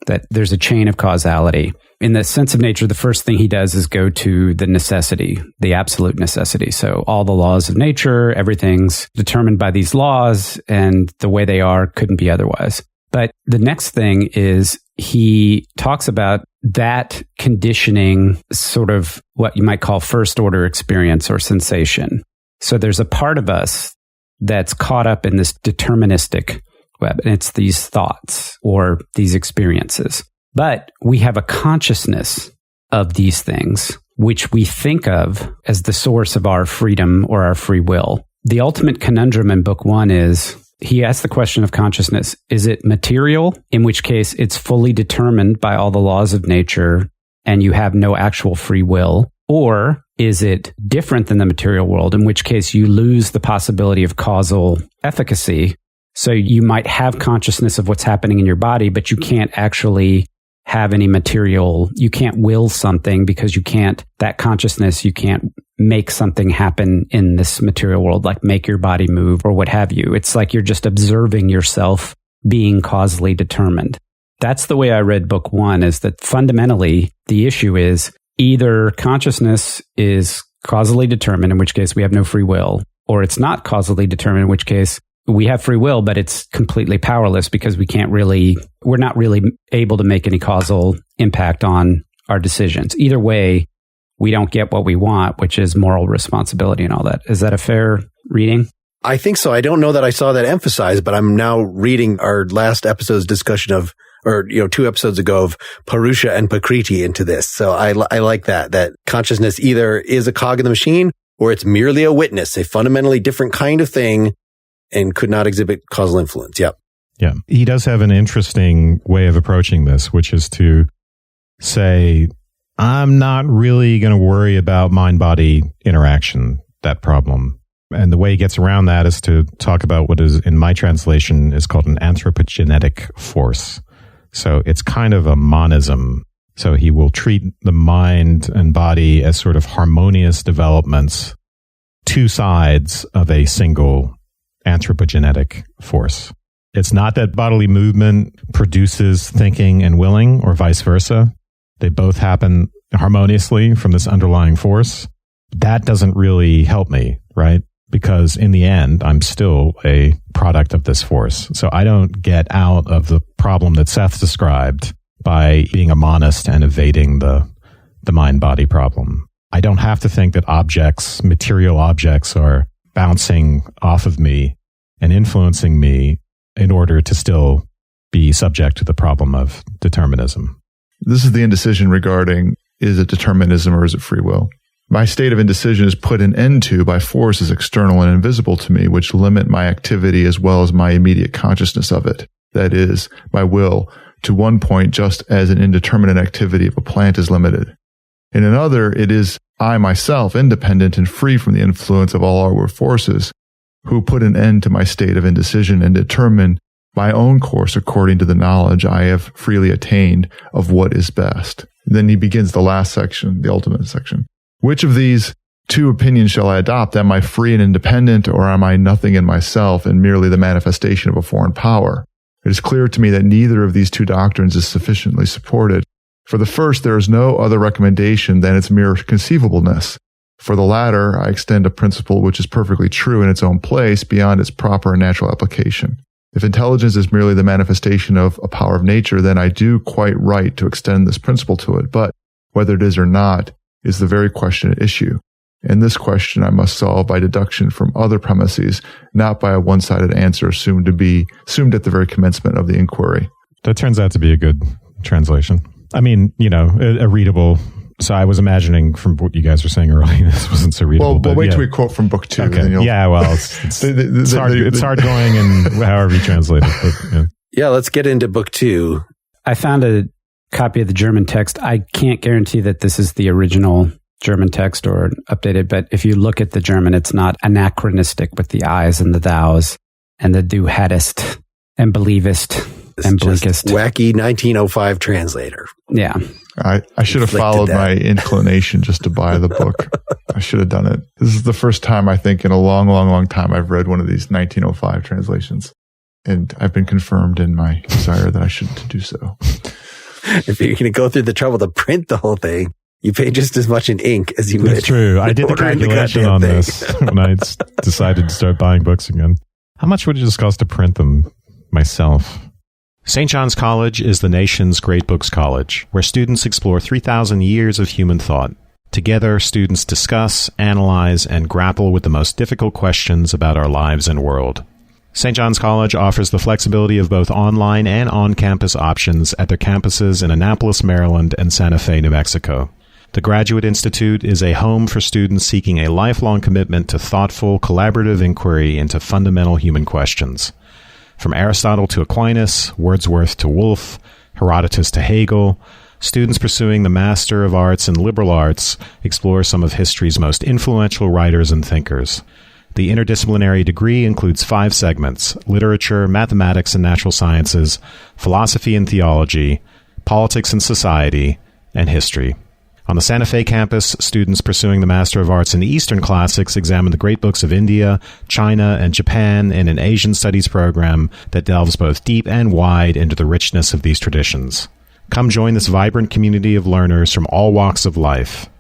that there's a chain of causality. In the sense of nature, the first thing he does is go to the necessity, the absolute necessity. So all the laws of nature, everything's determined by these laws, and the way they are couldn't be otherwise. But the next thing is he talks about that conditioning sort of what you might call first order experience or sensation. So there's a part of us that's caught up in this deterministic web, and it's these thoughts or these experiences. But we have a consciousness of these things, which we think of as the source of our freedom or our free will. The ultimate conundrum in book 1 is he asks the question of consciousness. Is it material, in which case it's fully determined by all the laws of nature and you have no actual free will? Or is it different than the material world, in which case you lose the possibility of causal efficacy? So you might have consciousness of what's happening in your body, but you can't actually have any material. You can't will something because you can't make something happen in this material world, like make your body move or what have you. It's like you're just observing yourself being causally determined. That's the way I read book 1, is that fundamentally the issue is either consciousness is causally determined, in which case we have no free will, or it's not causally determined, in which case we have free will, but it's completely powerless because we're not really able to make any causal impact on our decisions. Either way, we don't get what we want, which is moral responsibility and all that. Is that a fair reading? I think so. I don't know that I saw that emphasized, but I'm now reading our last episode's discussion of, 2 episodes ago, of Purusha and Prakriti into this. So I like that consciousness either is a cog in the machine or it's merely a witness, a fundamentally different kind of thing, and could not exhibit causal influence. Yep. Yeah. He does have an interesting way of approaching this, which is to say, I'm not really going to worry about mind-body interaction, that problem. And the way he gets around that is to talk about what is, in my translation, is called an anthropogenetic force. So it's kind of a monism. So he will treat the mind and body as sort of harmonious developments, two sides of a single anthropogenetic force. It's not that bodily movement produces thinking and willing, or vice versa. They both happen harmoniously from this underlying force. That doesn't really help me, right? Because in the end, I'm still a product of this force. So I don't get out of the problem that Seth described by being a monist and evading the mind-body problem. I don't have to think that objects, material objects, are bouncing off of me and influencing me in order to still be subject to the problem of determinism. This is the indecision regarding, is it determinism or is it free will? My state of indecision is put an end to by forces external and invisible to me, which limit my activity as well as my immediate consciousness of it. That is, my will, to one point, just as an indeterminate activity of a plant is limited. In another, it is I myself, independent and free from the influence of all outward forces, who put an end to my state of indecision and determine my own course according to the knowledge I have freely attained of what is best. Then he begins the last section, the ultimate section. Which of these two opinions shall I adopt? Am I free and independent, or am I nothing in myself and merely the manifestation of a foreign power? It is clear to me that neither of these two doctrines is sufficiently supported. For the first, there is no other recommendation than its mere conceivableness. For the latter, I extend a principle which is perfectly true in its own place beyond its proper and natural application. If intelligence is merely the manifestation of a power of nature, then I do quite right to extend this principle to it. But whether it is or not is the very question at issue. And this question I must solve by deduction from other premises, not by a one-sided answer assumed at the very commencement of the inquiry. That turns out to be a good translation. I mean, a readable. So I was imagining from what you guys were saying earlier, this wasn't so readable. Well, wait till we quote from book 2. Okay. Then yeah, well, it's hard. It's hard going, and however you translate it. But, yeah, let's get into book 2. I found a copy of the German text. I can't guarantee that this is the original German text or updated, but if you look at the German, it's not anachronistic with the I's and the thous and the du hattest and believest and blinkest. Wacky 1905 translator. Yeah. I should have followed my inclination just to buy the book. I should have done it. This is the first time, I think, in a long, long, long time I've read one of these 1905 translations. And I've been confirmed in my desire that I should do so. If you're going to go through the trouble to print the whole thing, you pay just as much in ink as you would. That's true. I did the calculation on this when I decided to start buying books again. How much would it just cost to print them myself? St. John's College is the nation's great books college, where students explore 3,000 years of human thought. Together, students discuss, analyze, and grapple with the most difficult questions about our lives and world. St. John's College offers the flexibility of both online and on-campus options at their campuses in Annapolis, Maryland, and Santa Fe, New Mexico. The Graduate Institute is a home for students seeking a lifelong commitment to thoughtful, collaborative inquiry into fundamental human questions. From Aristotle to Aquinas, Wordsworth to Woolf, Herodotus to Hegel, students pursuing the Master of Arts and Liberal Arts explore some of history's most influential writers and thinkers. The interdisciplinary degree includes 5 segments: literature, mathematics and natural sciences, philosophy and theology, politics and society, and history. On the Santa Fe campus, students pursuing the Master of Arts in Eastern Classics examine the great books of India, China, and Japan in an Asian studies program that delves both deep and wide into the richness of these traditions. Come join this vibrant community of learners from all walks of life.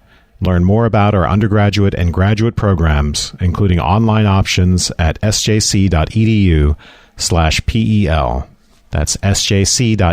Learn more about our undergraduate and graduate programs, including online options at sjc.edu/PEL. That's sjc.edu/PEL.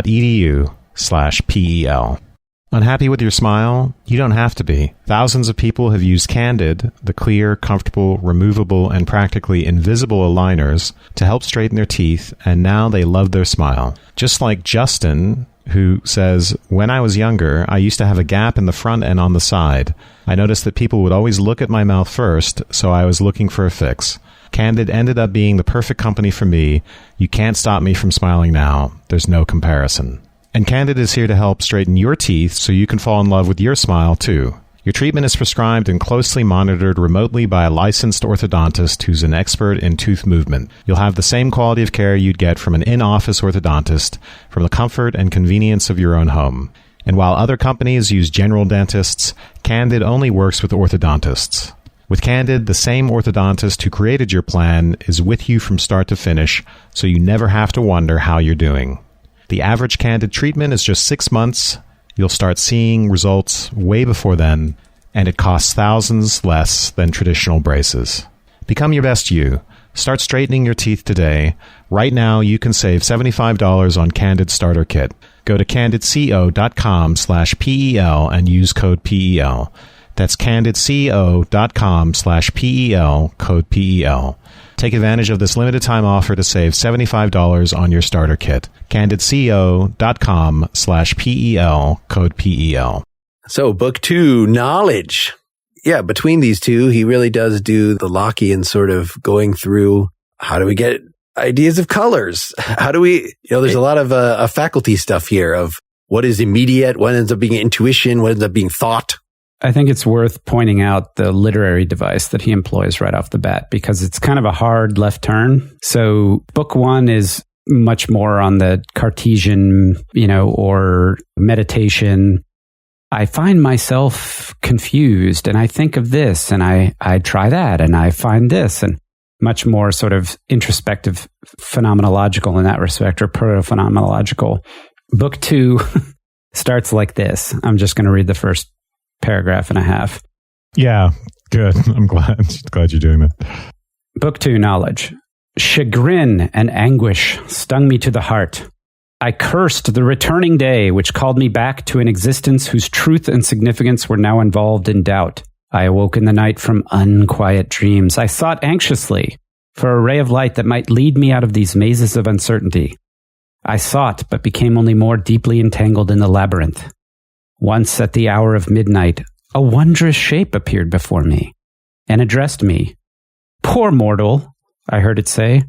Unhappy with your smile? You don't have to be. Thousands of people have used Candid, the clear, comfortable, removable, and practically invisible aligners, to help straighten their teeth, and now they love their smile. Just like Justin, who says, when I was younger, I used to have a gap in the front and on the side. I noticed that people would always look at my mouth first, so I was looking for a fix. Candid ended up being the perfect company for me. You can't stop me from smiling now. There's no comparison. And Candid is here to help straighten your teeth so you can fall in love with your smile too. Your treatment is prescribed and closely monitored remotely by a licensed orthodontist who's an expert in tooth movement. You'll have the same quality of care you'd get from an in-office orthodontist from the comfort and convenience of your own home. And while other companies use general dentists, Candid only works with orthodontists. With Candid, the same orthodontist who created your plan is with you from start to finish, so you never have to wonder how you're doing. The average Candid treatment is just 6 months. You'll start seeing results way before then, and it costs thousands less than traditional braces. Become your best you. Start straightening your teeth today. Right now, you can save $75 on Candid Starter Kit. Go to candidco.com/PEL and use code PEL. That's candidco.com/PEL, code PEL. Take advantage of this limited time offer to save $75 on your starter kit. candidco.com/PEL, code PEL. So book 2, knowledge. Yeah, between these two, he really does do the Lockean sort of going through, how do we get ideas of colors? How do we, there's a lot of faculty stuff here of what is immediate, what ends up being intuition, what ends up being thought. I think it's worth pointing out the literary device that he employs right off the bat, because it's kind of a hard left turn. So book 1 is much more on the Cartesian, or meditation. I find myself confused and I think of this and I try that and I find this, and much more sort of introspective, phenomenological in that respect, or proto-phenomenological. Book 2 starts like this. I'm just going to read the first paragraph and a half. Yeah, good. I'm glad you're doing that. Book 2, knowledge. Chagrin and anguish stung me to the heart. I cursed the returning day, which called me back to an existence whose truth and significance were now involved in doubt. I awoke in the night from unquiet dreams. I sought anxiously for a ray of light that might lead me out of these mazes of uncertainty. I sought, but became only more deeply entangled in the labyrinth. Once at the hour of midnight, a wondrous shape appeared before me and addressed me. Poor mortal, I heard it say,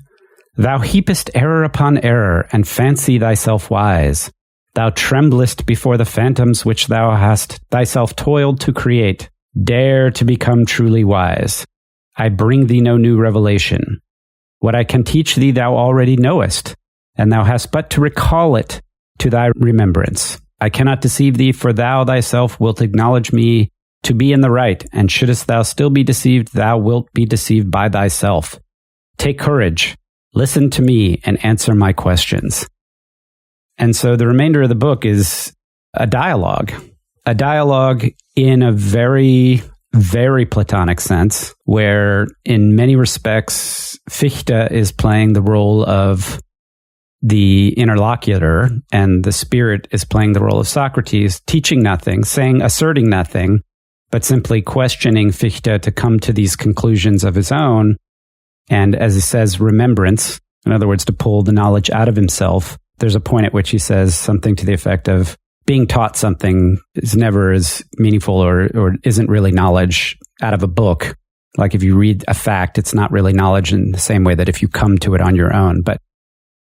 thou heapest error upon error and fancy thyself wise. Thou tremblest before the phantoms which thou hast thyself toiled to create. Dare to become truly wise. I bring thee no new revelation. What I can teach thee thou already knowest, and thou hast but to recall it to thy remembrance. I cannot deceive thee, for thou thyself wilt acknowledge me to be in the right, and shouldest thou still be deceived, thou wilt be deceived by thyself. Take courage, listen to me, and answer my questions. And so the remainder of the book is a dialogue in a very, very Platonic sense, where in many respects, Fichte is playing the role of the interlocutor, and the spirit is playing the role of Socrates, teaching nothing, asserting nothing, but simply questioning Fichte to come to these conclusions of his own. And as he says, remembrance, in other words, to pull the knowledge out of himself. There's a point at which he says something to the effect of, being taught something is never as meaningful or isn't really knowledge out of a book. Like if you read a fact, it's not really knowledge in the same way that if you come to it on your own.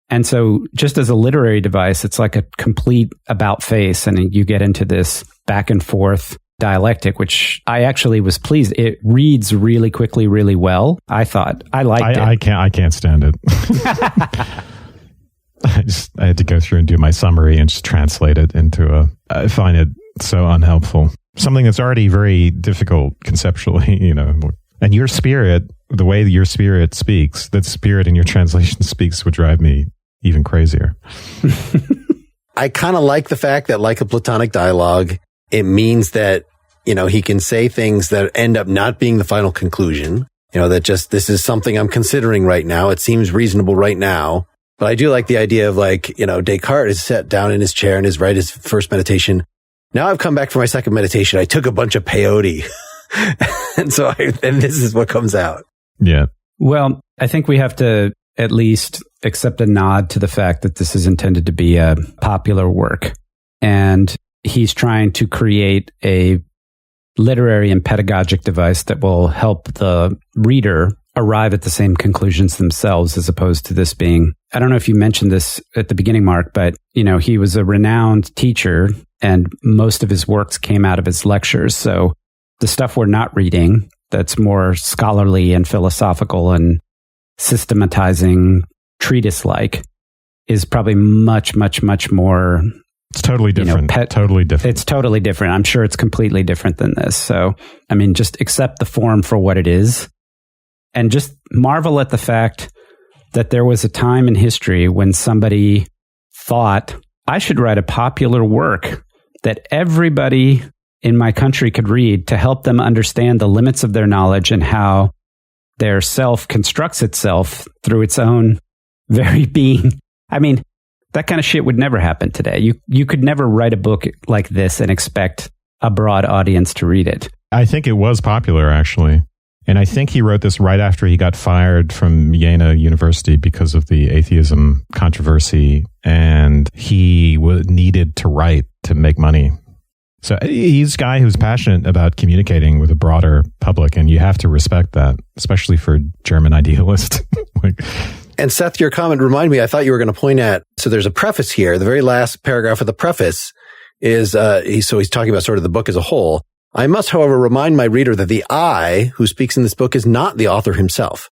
And so just as a literary device, it's like a complete about face, and you get into this back and forth dialectic, which I actually was pleased. It reads really quickly, really well. I thought I liked it. I can't stand it. I had to go through and do my summary and just translate it into I find it so unhelpful. Something that's already very difficult conceptually, And your spirit, the way your spirit speaks, that spirit in your translation speaks, would drive me even crazier. I kind of like the fact that, like a Platonic dialogue, it means that, he can say things that end up not being the final conclusion. That just, this is something I'm considering right now. It seems reasonable right now. But I do like the idea of Descartes is sat down in his chair and is right his first meditation. Now I've come back for my second meditation. I took a bunch of peyote. and this is what comes out. Yeah. Well, I think we have to at least accept a nod to the fact that this is intended to be a popular work. And he's trying to create a literary and pedagogic device that will help the reader arrive at the same conclusions themselves, as opposed to this being, I don't know if you mentioned this at the beginning, Mark, but, he was a renowned teacher and most of his works came out of his lectures. So the stuff we're not reading that's more scholarly and philosophical and systematizing treatise-like is probably much, much, much more... It's totally different. Totally different. It's totally different. I'm sure it's completely different than this. So, just accept the form for what it is and just marvel at the fact that there was a time in history when somebody thought, I should write a popular work that everybody in my country could read to help them understand the limits of their knowledge and how their self constructs itself through its own very being. That kind of shit would never happen today. You could never write a book like this and expect a broad audience to read it. I think it was popular, actually. And I think he wrote this right after he got fired from Jena University because of the atheism controversy. And he needed to write to make money. So he's a guy who's passionate about communicating with a broader public. And you have to respect that, especially for German idealists. And Seth, your comment reminded me, I thought you were going to point at, so there's a preface here. The very last paragraph of the preface is, he's talking about sort of the book as a whole. I must, however, remind my reader that the I who speaks in this book is not the author himself,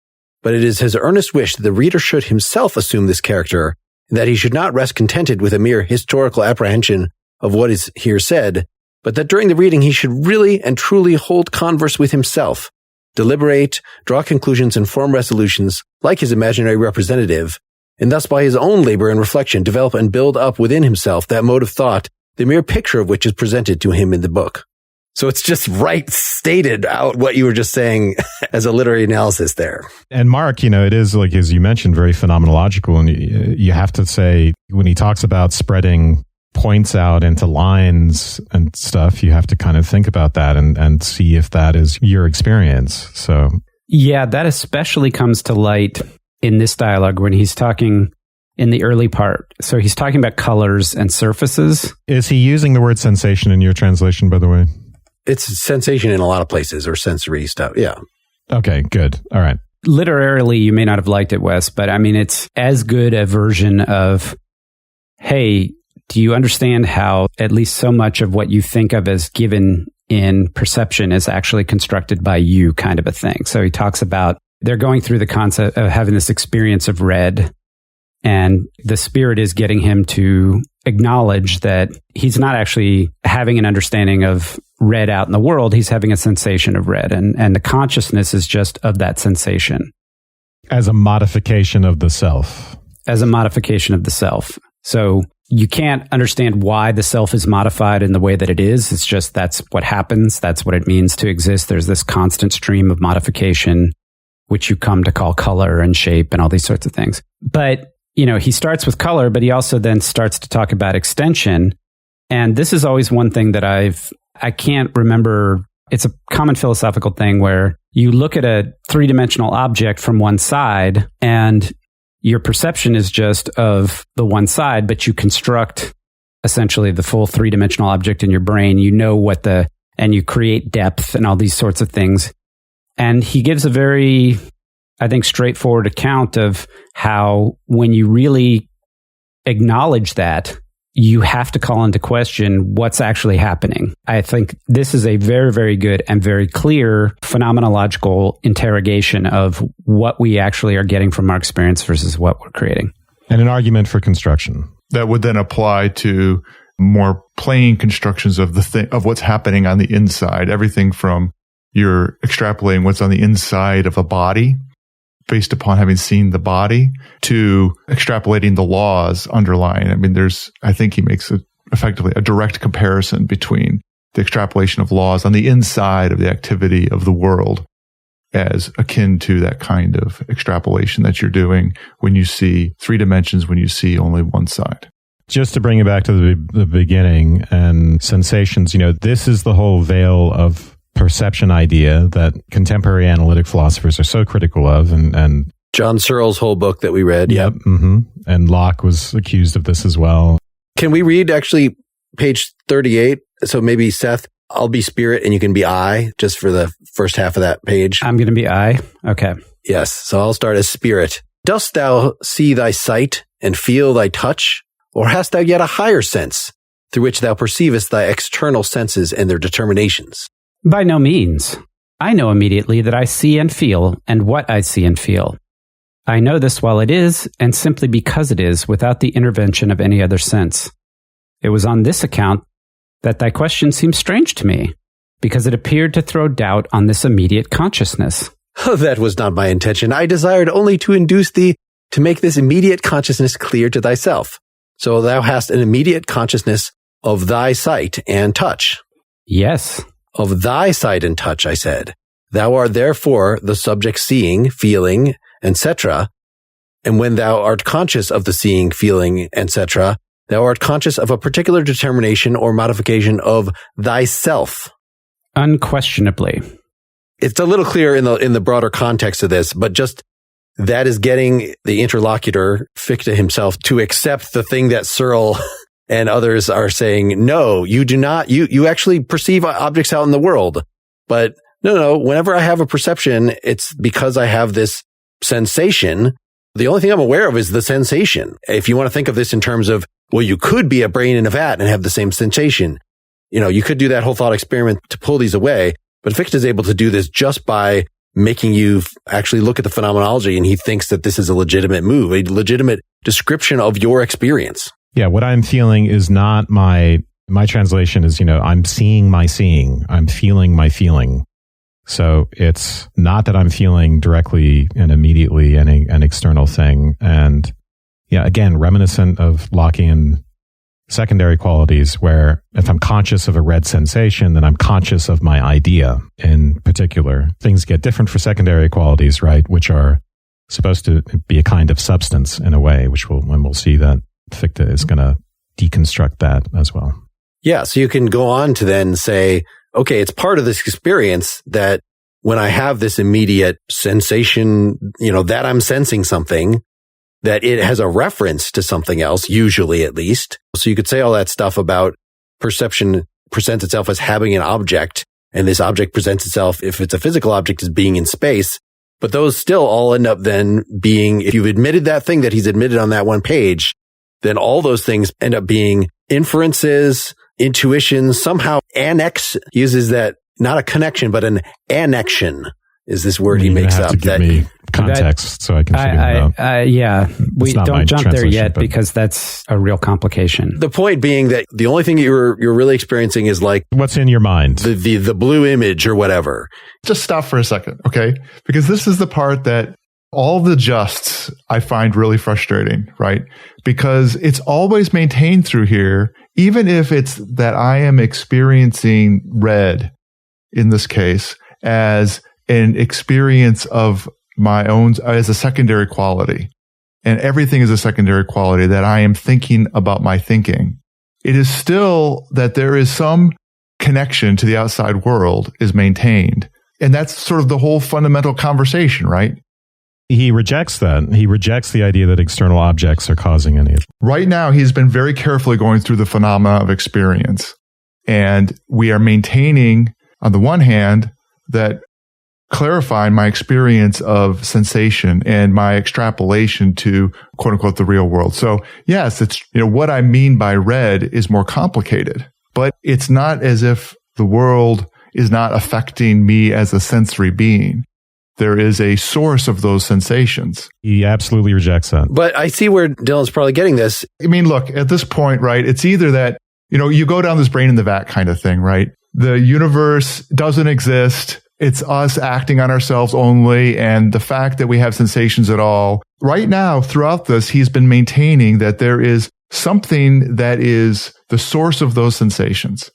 but it is his earnest wish that the reader should himself assume this character, and that he should not rest contented with a mere historical apprehension of what is here said, but that during the reading he should really and truly hold converse with himself, deliberate, draw conclusions, and form resolutions like his imaginary representative, and thus by his own labor and reflection develop and build up within himself that mode of thought, the mere picture of which is presented to him in the book. So it's just stated out what you were just saying as a literary analysis there. And Mark, it is, like, as you mentioned, very phenomenological. And you have to say, when he talks about spreading points out into lines and stuff, you have to kind of think about that and see if that is your experience. So yeah, that especially comes to light in this dialogue when he's talking in the early part. So he's talking about colors and surfaces. Is he using the word sensation in your translation, by the way? It's sensation in a lot of places, or sensory stuff. Yeah. Okay, good. All right. Literarily, you may not have liked it, Wes, but it's as good a version of, hey, do you understand how at least so much of what you think of as given in perception is actually constructed by you, kind of a thing? So he talks about they're going through the concept of having this experience of red, and the spirit is getting him to acknowledge that he's not actually having an understanding of red out in the world. He's having a sensation of red, and the consciousness is just of that sensation. As a modification of the self. As a modification of the self. So you can't understand why the self is modified in the way that it is. It's just that's what happens. That's what it means to exist. There's this constant stream of modification, which you come to call color and shape and all these sorts of things. But, he starts with color, but he also then starts to talk about extension. And this is always one thing that I can't remember. It's a common philosophical thing where you look at a three-dimensional object from one side and your perception is just of the one side, but you construct essentially the full three-dimensional object in your brain. You know and you create depth and all these sorts of things. And he gives a very, I think, straightforward account of how when you really acknowledge that, you have to call into question what's actually happening. I think this is a very, very good and very clear phenomenological interrogation of what we actually are getting from our experience versus what we're creating. And an argument for construction. That would then apply to more plain constructions of of what's happening on the inside. Everything from you're extrapolating what's on the inside of a body based upon having seen the body to extrapolating the laws underlying. I think he makes effectively a direct comparison between the extrapolation of laws on the inside of the activity of the world as akin to that kind of extrapolation that you're doing when you see three dimensions, when you see only one side. Just to bring it back to the beginning and sensations, this is the whole veil of perception idea that contemporary analytic philosophers are so critical of, and John Searle's whole book that we read. Yep. Mm-hmm. And Locke was accused of this as well. Can we read actually page 38? So maybe Seth, I'll be spirit and you can be I, just for the first half of that page. I'm going to be I. Okay. Yes. So I'll start as spirit. Dost thou see thy sight and feel thy touch? Or hast thou yet a higher sense through which thou perceivest thy external senses and their determinations? By no means. I know immediately that I see and feel, and what I see and feel. I know this while it is, and simply because it is, without the intervention of any other sense. It was on this account that thy question seemed strange to me, because it appeared to throw doubt on this immediate consciousness. That was not my intention. I desired only to induce thee to make this immediate consciousness clear to thyself. So thou hast an immediate consciousness of thy sight and touch. Yes. Of thy sight and touch, I said. Thou art therefore the subject seeing, feeling, etc. And when thou art conscious of the seeing, feeling, etc., thou art conscious of a particular determination or modification of thyself. Unquestionably. It's a little clearer in the broader context of this, but just that is getting the interlocutor, Fichte himself, to accept the thing that Searle and others are saying. No, you do not. You actually perceive objects out in the world. But no, whenever I have a perception, it's because I have this sensation. The only thing I'm aware of is the sensation. If you want to think of this in terms of, well, you could be a brain in a vat and have the same sensation. You could do that whole thought experiment to pull these away. But Fichte is able to do this just by making you actually look at the phenomenology, and he thinks that this is a legitimate move, a legitimate description of your experience. Yeah, what I'm feeling is not my translation is, I'm seeing my seeing. I'm feeling my feeling. So it's not that I'm feeling directly and immediately an external thing. And yeah, again, reminiscent of Lockean secondary qualities, where if I'm conscious of a red sensation, then I'm conscious of my idea in particular. Things get different for secondary qualities, right? Which are supposed to be a kind of substance in a way, we'll see that Fichte is going to deconstruct that as well. Yeah. So you can go on to then say, okay, it's part of this experience that when I have this immediate sensation, that I'm sensing something, that it has a reference to something else, usually at least. So you could say all that stuff about perception presents itself as having an object, and this object presents itself, if it's a physical object, as being in space. But those still all end up then being, if you've admitted that thing that he's admitted on that one page, then all those things end up being inferences, intuitions, somehow annex uses that, not a connection, but an annexion is this word he makes up. Give me context so I can figure it out. Yeah, we don't jump there yet because that's a real complication. The point being that the only thing you're really experiencing is like what's in your mind, the blue image or whatever. Just stop for a second, okay? Because this is the part that all the justs I find really frustrating, right? Because it's always maintained through here, even if it's that I am experiencing red in this case as an experience of my own as a secondary quality, and everything is a secondary quality, that I am thinking about my thinking. It is still that there is some connection to the outside world is maintained. And that's sort of the whole fundamental conversation, right? He rejects that. He rejects the idea that external objects are causing any. Right now, he's been very carefully going through the phenomena of experience. And we are maintaining, on the one hand, that clarifying my experience of sensation and my extrapolation to quote unquote the real world. So yes, it's, what I mean by red is more complicated, but it's not as if the world is not affecting me as a sensory being. There is a source of those sensations. He absolutely rejects that. But I see where Dylan's probably getting this. I mean, look, at this point, right, it's either that, you go down this brain in the vat kind of thing, right? The universe doesn't exist. It's us acting on ourselves only, and the fact that we have sensations at all. Right now, throughout this, he's been maintaining that there is something that is the source of those sensations.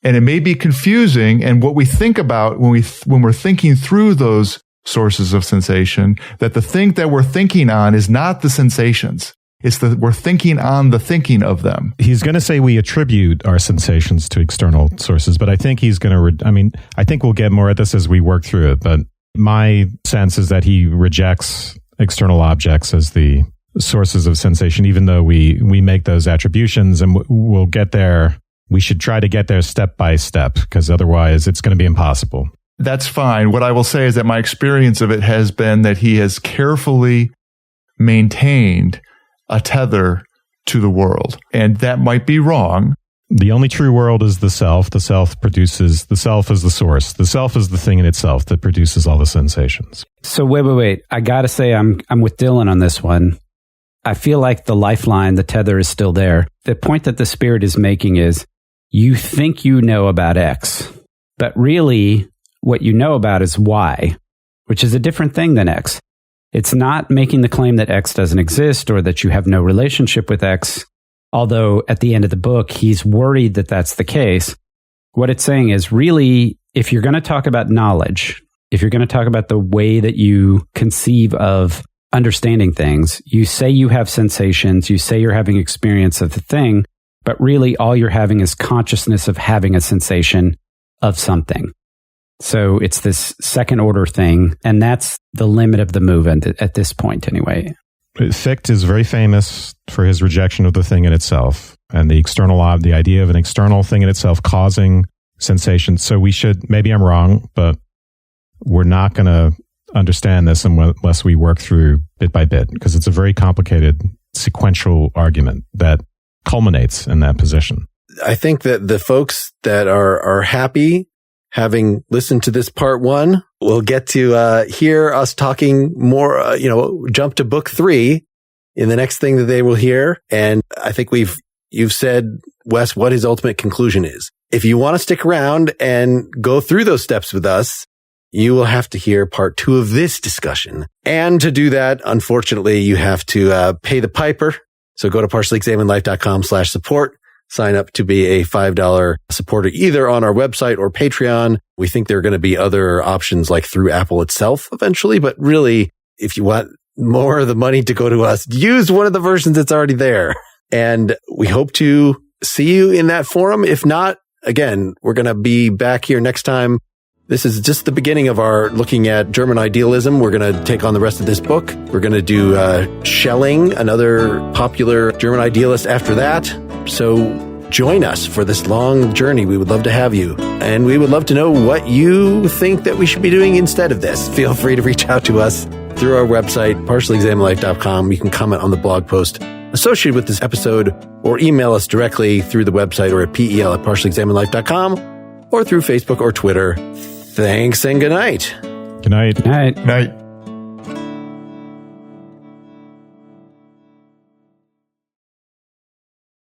And it may be confusing, and what we think about when we're thinking through those sources of sensation, that the thing that we're thinking on is not the sensations. It's that we're thinking on the thinking of them. He's going to say we attribute our sensations to external sources, but I think he's going to, I think we'll get more at this as we work through it, but my sense is that he rejects external objects as the sources of sensation, even though we make those attributions, and we'll get there. We should try to get there step by step, because otherwise it's going to be impossible. That's fine. What I will say is that my experience of it has been that he has carefully maintained a tether to the world. And that might be wrong. The only true world is the self. The self is the source. The self is the thing in itself that produces all the sensations. So wait. I got to say I'm with Dylan on this one. I feel like the lifeline, the tether is still there. The point that the Spirit is making is you think you know about X, but really what you know about is Y, which is a different thing than X. It's not making the claim that X doesn't exist or that you have no relationship with X, although at the end of the book, he's worried that that's the case. What it's saying is really, if you're going to talk about knowledge, if you're going to talk about the way that you conceive of understanding things, you say you have sensations, you say you're having experience of the thing, but really all you're having is consciousness of having a sensation of something. So it's this second order thing, and that's the limit of the movement at this point anyway. Fichte is very famous for his rejection of the thing in itself and the idea of an external thing in itself causing sensation. So we should, maybe I'm wrong, but we're not going to understand this unless we work through bit by bit, because it's a very complicated sequential argument that culminates in that position. I think that the folks that are happy having listened to this part one will get to hear us talking more, jump to book 3 in the next thing that they will hear. And I think you've said, Wes, what his ultimate conclusion is. If you want to stick around and go through those steps with us, you will have to hear part 2 of this discussion. And to do that, unfortunately, you have to pay the piper. So go to partiallyexaminedlife.com/support. Sign up to be a $5 supporter either on our website or Patreon. We think there are going to be other options like through Apple itself eventually. But really, if you want more of the money to go to us, use one of the versions that's already there. And we hope to see you in that forum. If not, again, we're going to be back here next time. This is just the beginning of our looking at German idealism. We're going to take on the rest of this book. We're going to do Schelling, another popular German idealist after that. So join us for this long journey. We would love to have you. And we would love to know what you think that we should be doing instead of this. Feel free to reach out to us through our website, partiallyexaminedlife.com. You can comment on the blog post associated with this episode or email us directly through the website or at PEL@partiallyexaminedlife.com or through Facebook or Twitter. Thanks and good night. Good night. Good night. Night.